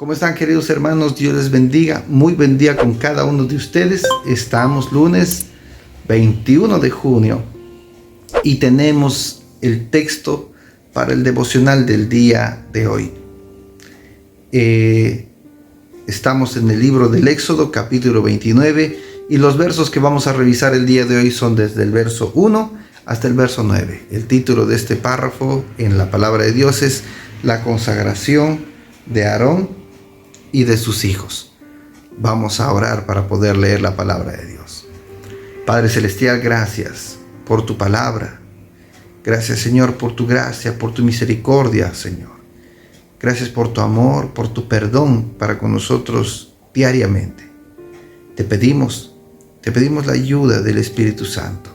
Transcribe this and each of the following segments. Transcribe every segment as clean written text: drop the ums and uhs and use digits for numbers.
¿Cómo están, queridos hermanos? Dios les bendiga. Muy buen día con cada uno de ustedes. Estamos lunes 21 de junio y tenemos el texto para el devocional del día de hoy. Estamos en el libro del Éxodo, capítulo 29, y los versos que vamos a revisar el día de hoy son desde el verso 1 hasta el verso 9. El título de este párrafo en la palabra de Dios es La consagración de Aarón y de sus hijos. Vamos a orar para poder leer la palabra de Dios. Padre Celestial, gracias por tu palabra. Gracias, Señor, por tu gracia, por tu misericordia, Señor. Gracias por tu amor, por tu perdón para con nosotros diariamente. Te pedimos la ayuda del Espíritu Santo.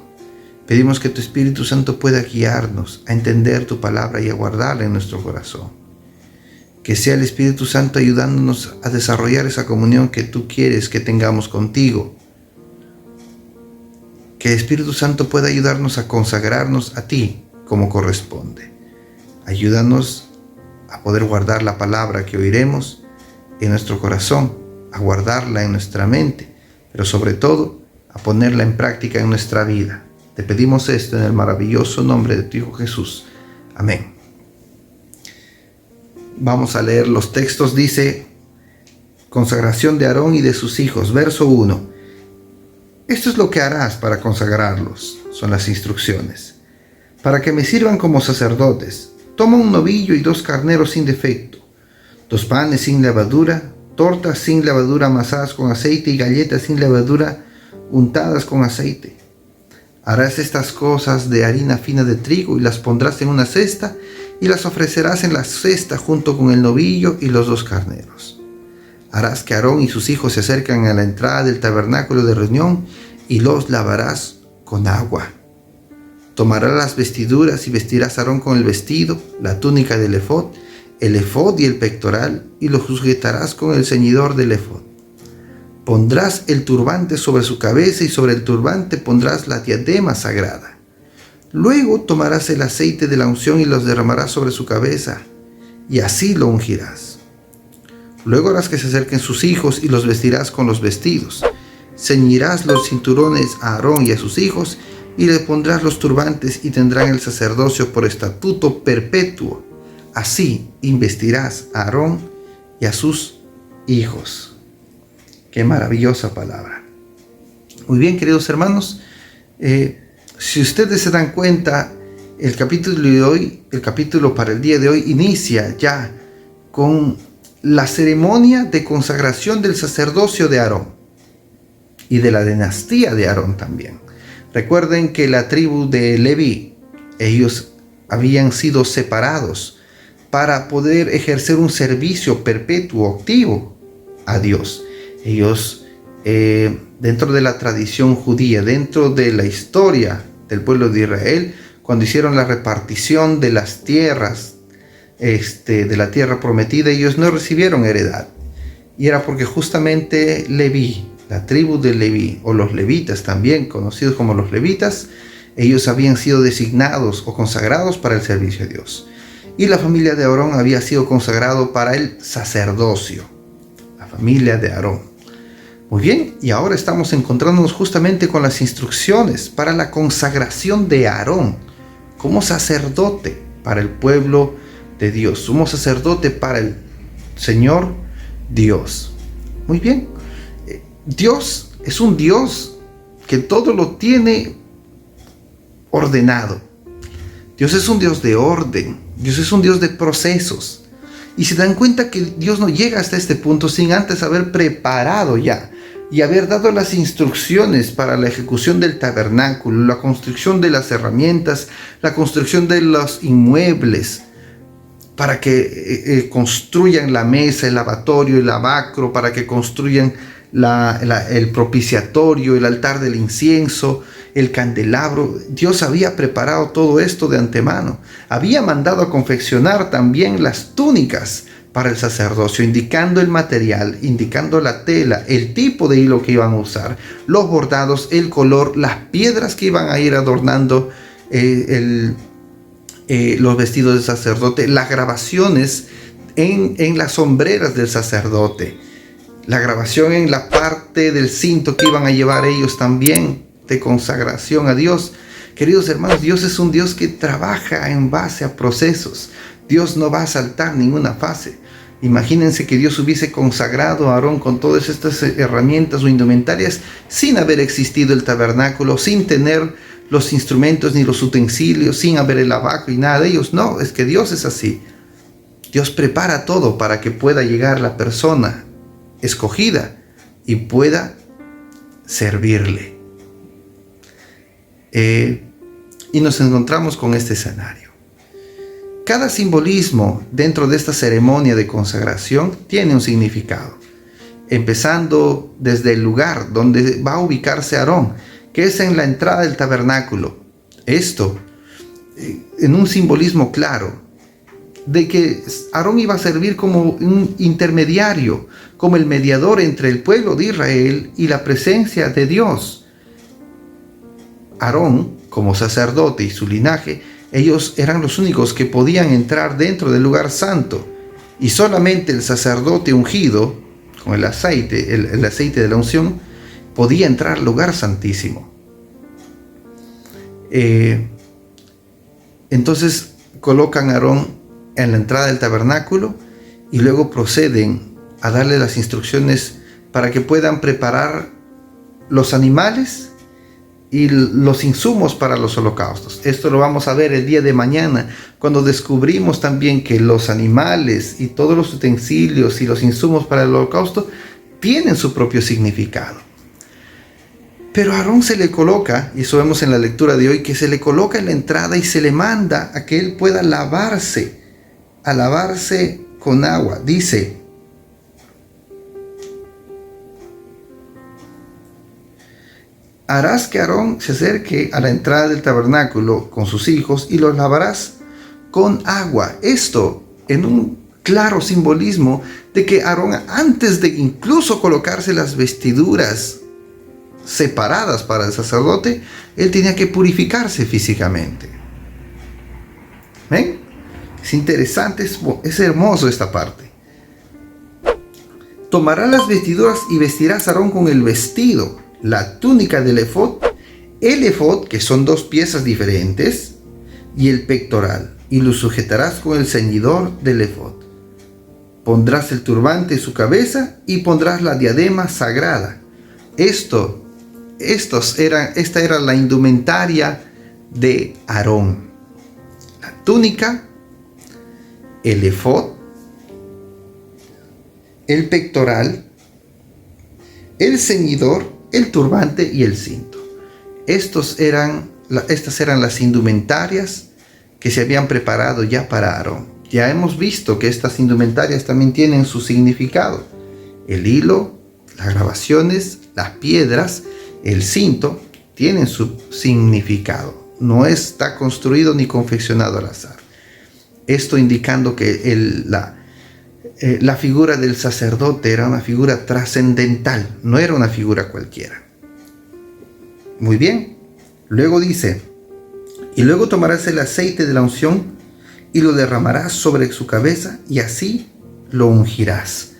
Pedimos que tu Espíritu Santo pueda guiarnos a entender tu palabra y a guardarla en nuestro corazón. Que sea el Espíritu Santo ayudándonos a desarrollar esa comunión que tú quieres que tengamos contigo. Que el Espíritu Santo pueda ayudarnos a consagrarnos a ti como corresponde. Ayúdanos a poder guardar la palabra que oiremos en nuestro corazón, a guardarla en nuestra mente, pero sobre todo a ponerla en práctica en nuestra vida. Te pedimos esto en el maravilloso nombre de tu Hijo Jesús. Amén. Vamos a leer los textos. Dice: consagración de Aarón y de sus hijos. Verso 1. Esto es lo que harás para consagrarlos. Son las instrucciones. Para que me sirvan como sacerdotes. Toma un novillo y 2 carneros sin defecto, 2 panes sin levadura, tortas sin levadura amasadas con aceite y galletas sin levadura untadas con aceite. Harás estas cosas de harina fina de trigo y las pondrás en una cesta y las ofrecerás en la cesta junto con el novillo y los 2 carneros. Harás que Aarón y sus hijos se acerquen a la entrada del tabernáculo de reunión y los lavarás con agua. Tomarás las vestiduras y vestirás a Aarón con el vestido, la túnica del efod, el efod y el pectoral, y lo sujetarás con el ceñidor del efod. Pondrás el turbante sobre su cabeza y sobre el turbante pondrás la diadema sagrada. Luego tomarás el aceite de la unción y los derramarás sobre su cabeza, y así lo ungirás. Luego harás que se acerquen sus hijos y los vestirás con los vestidos. Ceñirás los cinturones a Aarón y a sus hijos, y le pondrás los turbantes y tendrán el sacerdocio por estatuto perpetuo. Así investirás a Aarón y a sus hijos. Qué maravillosa palabra. Muy bien, queridos hermanos, si ustedes se dan cuenta, el capítulo para el día de hoy inicia ya con la ceremonia de consagración del sacerdocio de Aarón y de la dinastía de Aarón también. Recuerden que la tribu de Leví, ellos habían sido separados para poder ejercer un servicio perpetuo, activo a Dios. Ellos, dentro de la tradición judía, dentro de la historia del pueblo de Israel, cuando hicieron la repartición de las tierras, de la tierra prometida, ellos no recibieron heredad. Y era porque justamente Leví, la tribu de Leví, o los levitas también, conocidos como los levitas, ellos habían sido designados o consagrados para el servicio a Dios. Y la familia de Aarón había sido consagrado para el sacerdocio. La familia de Aarón. Muy bien, y ahora estamos encontrándonos justamente con las instrucciones para la consagración de Aarón como sacerdote para el pueblo de Dios, como sacerdote para el Señor Dios. Muy bien, Dios es un Dios que todo lo tiene ordenado. Dios es un Dios de orden, Dios es un Dios de procesos. Y se dan cuenta que Dios no llega hasta este punto sin antes haber preparado ya y haber dado las instrucciones para la ejecución del tabernáculo, la construcción de las herramientas, la construcción de los inmuebles, para que construyan la mesa, el lavatorio, el lavacro, para que construyan el propiciatorio, el altar del incienso, el candelabro. Dios había preparado todo esto de antemano. Había mandado a confeccionar también las túnicas para el sacerdocio, indicando el material, indicando la tela, el tipo de hilo que iban a usar, los bordados, el color, las piedras que iban a ir adornando los vestidos de sacerdote, las grabaciones en las sombreras del sacerdote. La grabación en la parte del cinto que iban a llevar ellos también de consagración a Dios. Queridos hermanos, Dios es un Dios que trabaja en base a procesos. Dios no va a saltar ninguna fase. Imagínense que Dios hubiese consagrado a Aarón con todas estas herramientas o indumentarias sin haber existido el tabernáculo, sin tener los instrumentos ni los utensilios, sin haber el lavacro y nada de ellos. No, es que Dios es así. Dios prepara todo para que pueda llegar la persona escogida y pueda servirle. Y nos encontramos con este escenario. Cada simbolismo dentro de esta ceremonia de consagración tiene un significado, empezando desde el lugar donde va a ubicarse Aarón, que es en la entrada del tabernáculo. Esto en un simbolismo claro de que Aarón iba a servir como un intermediario, como el mediador entre el pueblo de Israel y la presencia de Dios. Aarón, como sacerdote y su linaje, ellos eran los únicos que podían entrar dentro del lugar santo, y solamente el sacerdote ungido con el aceite de la unción podía entrar al lugar santísimo. Entonces colocan a Aarón en la entrada del tabernáculo y luego proceden a darle las instrucciones para que puedan preparar los animales y los insumos para los holocaustos. Esto lo vamos a ver el día de mañana, cuando descubrimos también que los animales y todos los utensilios y los insumos para el holocausto tienen su propio significado. Pero a Aarón se le coloca, y eso vemos en la lectura de hoy, que se le coloca en la entrada y se le manda a que él pueda lavarse con agua. Dice: harás que Aarón se acerque a la entrada del tabernáculo con sus hijos y los lavarás con agua. Esto en un claro simbolismo de que Aarón, antes de incluso colocarse las vestiduras separadas para el sacerdote, él tenía que purificarse físicamente. ¿Ven? Es interesante, es hermoso esta parte. Tomarás las vestiduras y vestirás a Aarón con el vestido, la túnica del efod, el efod, que son dos piezas diferentes, y el pectoral, y lo sujetarás con el ceñidor del efod. Pondrás el turbante en su cabeza y pondrás la diadema sagrada. Esta era la indumentaria de Aarón: la túnica, el efod, el pectoral, el ceñidor, el turbante y el cinto. Estas eran las indumentarias que se habían preparado ya para Aarón. Ya hemos visto que estas indumentarias también tienen su significado: el hilo, las grabaciones, las piedras, el cinto tienen su significado. No está construido ni confeccionado al azar. Esto indicando que la figura del sacerdote era una figura trascendental, no era una figura cualquiera. Muy bien. Luego dice: y luego tomarás el aceite de la unción y lo derramarás sobre su cabeza y así lo ungirás.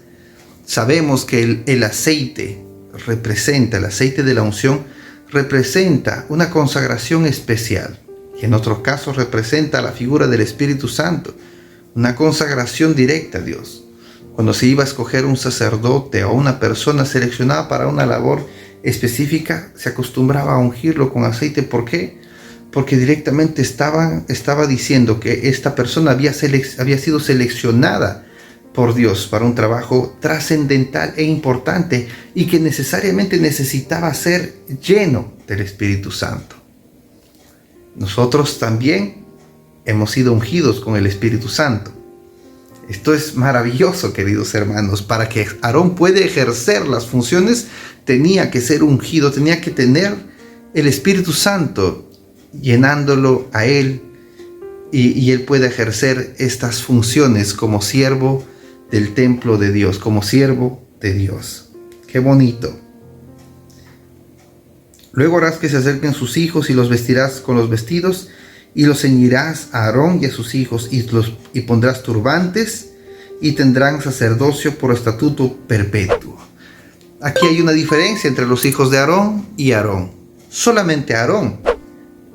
Sabemos que el aceite de la unción representa una consagración especial, y en otros casos representa la figura del Espíritu Santo, una consagración directa a Dios. Cuando se iba a escoger un sacerdote o una persona seleccionada para una labor específica, se acostumbraba a ungirlo con aceite. ¿Por qué? Porque directamente estaba diciendo que esta persona había sido seleccionada por Dios para un trabajo trascendental e importante, y que necesariamente necesitaba ser lleno del Espíritu Santo. Nosotros también hemos sido ungidos con el Espíritu Santo. Esto es maravilloso, queridos hermanos. Para que Aarón pueda ejercer las funciones, tenía que ser ungido, tenía que tener el Espíritu Santo llenándolo a él, y él puede ejercer estas funciones como siervo del templo de Dios, como siervo de Dios. ¡Qué bonito! Luego harás que se acerquen sus hijos y los vestirás con los vestidos, y los ceñirás a Aarón y a sus hijos, y pondrás turbantes y tendrán sacerdocio por estatuto perpetuo. Aquí hay una diferencia entre los hijos de Aarón y Aarón. Solamente a Aarón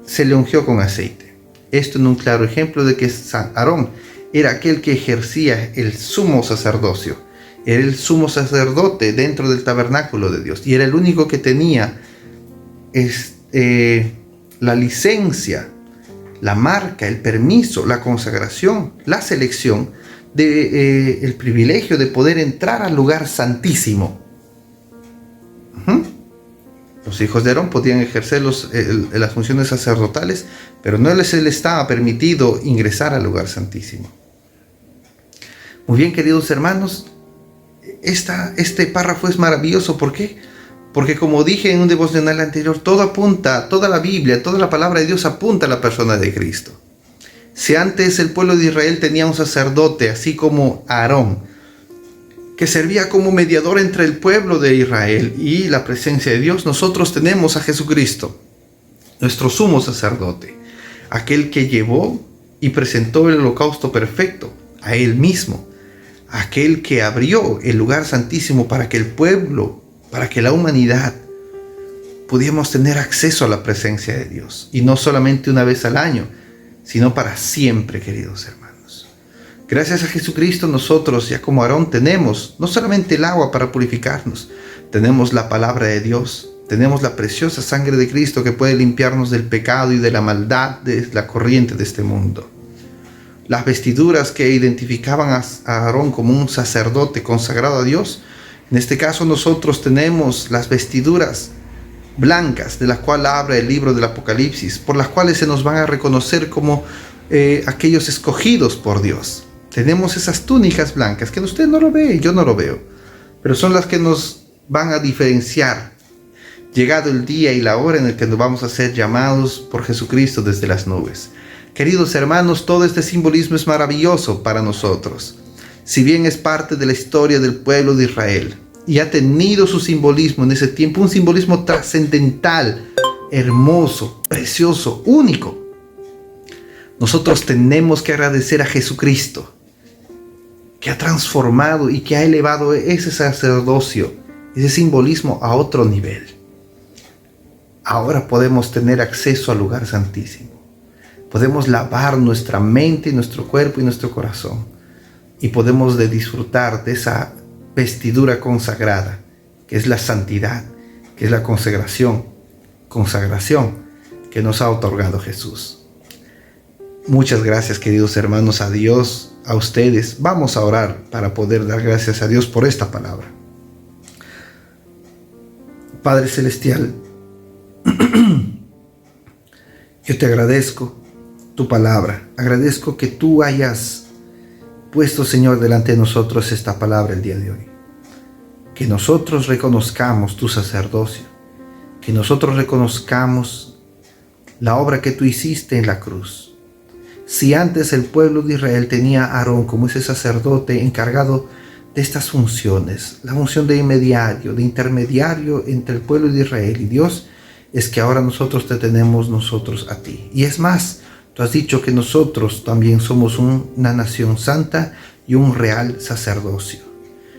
se le ungió con aceite. Esto es un claro ejemplo de que Aarón era aquel que ejercía el sumo sacerdocio. Era el sumo sacerdote dentro del tabernáculo de Dios y era el único que tenía la licencia, la marca, el permiso, la consagración, la selección, el privilegio de poder entrar al lugar santísimo. Los hijos de Aarón podían ejercer las funciones sacerdotales, pero no les estaba permitido ingresar al lugar santísimo. Muy bien, queridos hermanos, este párrafo es maravilloso. ¿Por qué? Porque como dije en un devocional anterior, todo apunta, toda la Biblia, toda la palabra de Dios apunta a la persona de Cristo. Si antes el pueblo de Israel tenía un sacerdote, así como Aarón, que servía como mediador entre el pueblo de Israel y la presencia de Dios, nosotros tenemos a Jesucristo, nuestro sumo sacerdote, aquel que llevó y presentó el holocausto perfecto a Él mismo, aquel que abrió el lugar santísimo para que el pueblo, para que la humanidad pudiéramos tener acceso a la presencia de Dios, y no solamente una vez al año, sino para siempre, queridos hermanos. Gracias a Jesucristo nosotros, ya como Aarón, tenemos no solamente el agua para purificarnos, tenemos la palabra de Dios, tenemos la preciosa sangre de Cristo que puede limpiarnos del pecado y de la maldad de la corriente de este mundo. Las vestiduras que identificaban a Aarón como un sacerdote consagrado a Dios, en este caso nosotros tenemos las vestiduras blancas de las cuales habla el libro del Apocalipsis, por las cuales se nos van a reconocer como aquellos escogidos por Dios. Tenemos esas túnicas blancas que usted no lo ve, yo no lo veo, pero son las que nos van a diferenciar, llegado el día y la hora en el que nos vamos a ser llamados por Jesucristo desde las nubes. Queridos hermanos, todo este simbolismo es maravilloso para nosotros. Si bien es parte de la historia del pueblo de Israel y ha tenido su simbolismo en ese tiempo, un simbolismo trascendental, hermoso, precioso, único, nosotros tenemos que agradecer a Jesucristo, que ha transformado y que ha elevado ese sacerdocio, ese simbolismo a otro nivel. Ahora podemos tener acceso al lugar santísimo. Podemos lavar nuestra mente, nuestro cuerpo y nuestro corazón. Y podemos disfrutar de esa vestidura consagrada, que es la santidad, que es la consagración que nos ha otorgado Jesús. Muchas gracias, queridos hermanos, a Dios, a ustedes. Vamos a orar para poder dar gracias a Dios por esta palabra. Padre Celestial, yo te agradezco tu palabra. Agradezco que tú hayas puesto, Señor, delante de nosotros esta palabra el día de hoy. Que nosotros reconozcamos tu sacerdocio. Que nosotros reconozcamos la obra que tú hiciste en la cruz. Si antes el pueblo de Israel tenía a Aarón como ese sacerdote encargado de estas funciones, la función de intermediario entre el pueblo de Israel y Dios, es que ahora nosotros te tenemos nosotros a ti. Y es más, tú has dicho que nosotros también somos una nación santa y un real sacerdocio.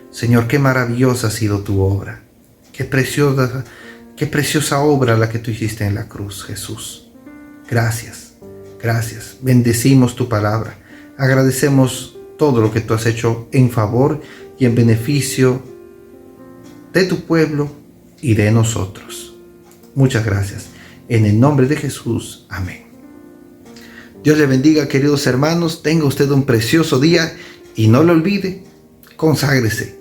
Señor, qué maravillosa ha sido tu obra. Qué preciosa obra la que tú hiciste en la cruz, Jesús. Gracias. Gracias, bendecimos tu palabra, agradecemos todo lo que tú has hecho en favor y en beneficio de tu pueblo y de nosotros. Muchas gracias. En el nombre de Jesús, amén. Dios le bendiga, queridos hermanos, tenga usted un precioso día y no lo olvide, conságrese,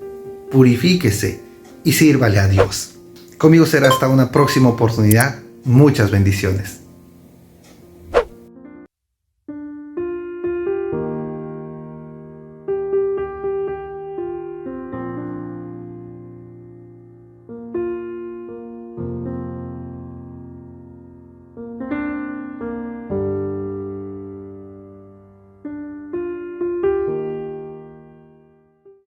purifíquese y sírvale a Dios. Conmigo será hasta una próxima oportunidad. Muchas bendiciones.